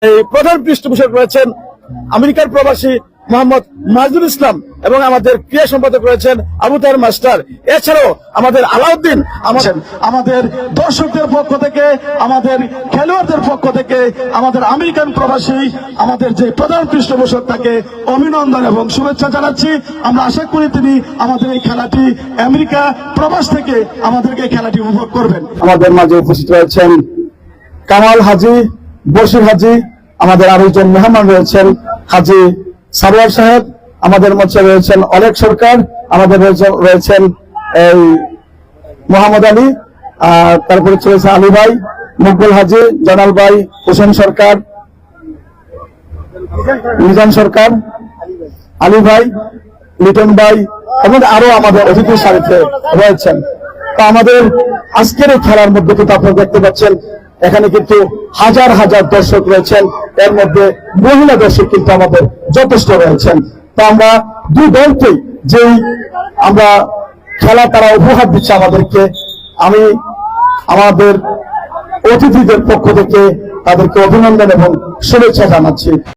এই প্রধান পৃষ্ঠপোষক রয়েছেন আমেরিকার প্রবাসী মোহাম্মদ মাজদুল ইসলাম এবং আমাদের ক্রিয়া সম্পাদক রয়েছেন আবু তাহের মাস্টার। এছাড়াও আমাদের আলাউদ্দিন আমাদের দর্শকদের পক্ষ থেকে, আমাদের খেলোয়াড়দের পক্ষ থেকে, আমাদের আমেরিকান প্রবাসী আমাদের যে প্রধান পৃষ্ঠপোষক তাকে অভিনন্দন এবং শুভেচ্ছা জানাচ্ছি। আমরা আশা করি তিনি আমাদের এই খেলাটি আমেরিকা প্রবাস থেকে আমাদেরকে খেলাটি উপভোগ করবেন। আমাদের মাঝে উপস্থিত রয়েছেন কামাল হাজি, বশির হাজি, আমাদের আরেকজন মেহমান রয়েছেন হাজি সারোয়ার সাহেব, আমাদের মধ্যে রয়েছেন অলেক সরকার, আমাদের রয়েছেন এই মোহাম্মদ আলী, তারপরে চলেছে আলী ভাই, মুকবুল হাজি, জানাল ভাই, হোসেন সরকার, মিজান সরকার, আলী ভাই, লিটন ভাই এবং আরো আমাদের অতিথির সারিতে রয়েছেন। তো আমাদের আজকের এই খেলার মধ্যে কিন্তু আপনারা দেখতে পাচ্ছেন এখানে কিন্তু হাজার হাজার দর্শক রয়েছেন, এর মধ্যে মহিলা দর্শক কিন্তু আমাদের যথেষ্ট রয়েছেন। তো আমরা দুই দলকেই যেই আমরা খেলা তারা উপহার দিচ্ছে আমাদেরকে, আমি আমাদের অতিথিদের পক্ষ থেকে তাদেরকে অভিনন্দন এবং শুভেচ্ছা জানাচ্ছি।